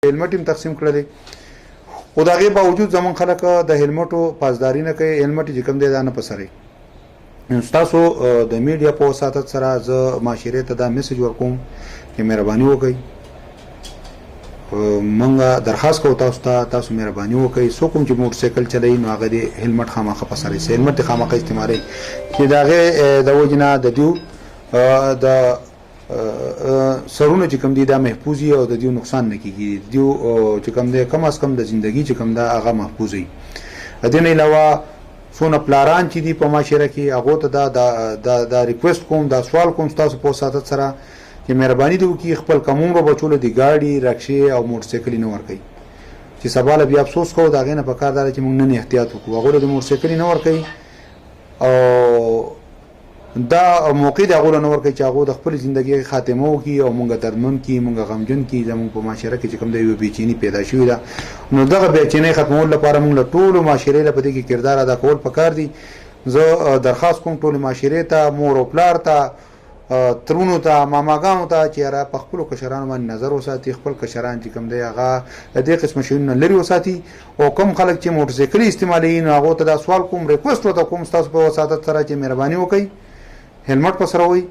هلمټ هم تقسیم کړل او دا غي باوجود زمون خلک د هلمټو پاسداري نه کوي. هلمټ چې کوم دی دا نه پسري. تاسو د میډیا په وساتت سره ز معاشره ته دا میسج ورکوم چې مهرباني وکړئ، منګه درخواست کوم تاسو مهرباني وکړئ څوک چې موټر سایکل چلوي نو هغه د هلمټ خامخه پسري سي، هلمټ خامخه استعمالي چې دا غي د وجنه د دیو د سرونه چې کوم دي دا محفوظي او د دیو نقصان نه کیږي. دیو چې کوم دی کم از کم د ژوندۍ چې کوم دا هغه محفوظي. د دې نه علاوه څونه پلاران چې دی په معاشره کې هغه ته دا ریکوست کوم، دا سوال کوم تاسو په ساتت سره چې مهرباني دی وکړي خپل کومو بچول دي ګاډي رکشې او موټر سایکل نه ورکړي چې سبا له بیا افسوس کوو دا غینه په کار دار چې موږ نه احتیاط وکړو هغه د موټر سایکل نه ورکړي او دا موقع د هغه نه ورکړي چې هغه د خپل ژوندۍ خاتمه وکړي او موږ درمن کې موږ غمجن کې زموږ په معاشره کې چې کوم دی بیچینی پیدا شوې ده نو دغه بیچینی ختمول لپاره موږ ټول معاشره له پدې کې کردار ادا کول پکار دي. زه درخواست کوم ټول معاشره ته، مور او پلار ته، ترونو ته، ماماګانو ته چې را په خپل کشرانو باندې نظر وساتي، خپل کشران چې کوم دی هغه دې قسم شیونه لري وساتي او کوم خلک چې موټر سایکل استعمالي نو هغه ته دا سوال کوم، ریکوست وته کوم تاسو په وساتت سره چې مهرباني وکړئ هلمټ پسروي،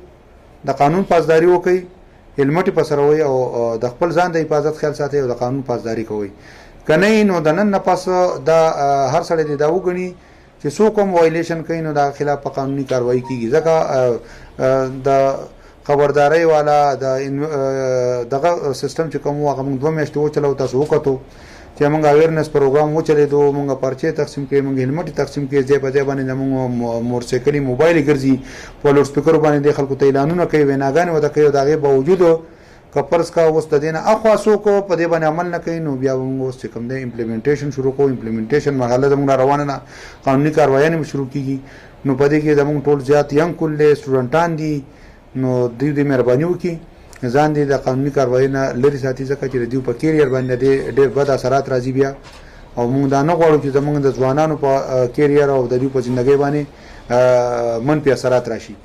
د قانون پاسداري وکړي، هلمټ پسروي او د خپل ځان د حفاظت خیال ساتي او د قانون پاسداري کوي. کنه نو د نن نه پس دا هر سړی دا وګڼي چې څوک کوم وایلیشن کوي نو دا خلاف په قانوني کاروایی کیږي. ځکه د خبرداري والا دغه سیستم چې کوم هغه موږ 2 میاشتې وچلو تاسو وکړو چې موږ اویرنس پروګرام وچلېدو، موږ پرچې تقسیم کړې، موږ هلمټ تقسیم کړې، ځای په ځای باندې موږ موټر سایکل موبایل ګرځي په لوډ سپیکر باندې د خلکو ته اعلانونه کوي، ویناګانې وته کوي. دا غي باوجود کپرس کا اوس د دینه اخوا سو کو په دې باندې عمل نه کوي نو بیا موږ اوس چې کوم دی امپلیمنټیشن شروع کوو. امپلیمنټیشن مرحله زموږ روانه نه، قانوني کاروایي شروع کیږي نو په دې کې زموږ ټول زیات یم کله سټوډنټان دي نو دې مهرباني وکړي ځان دې د قانوني کاروایي نه لري ساتي ځکه چې دیو په کیریئر باندې ډېر بد اثرات راځي بیا او موږ دا نه غواړو چې زموږ د ځوانانو په کیریئر او د دیو په ژوندۍ باندې منفي اثرات راشي.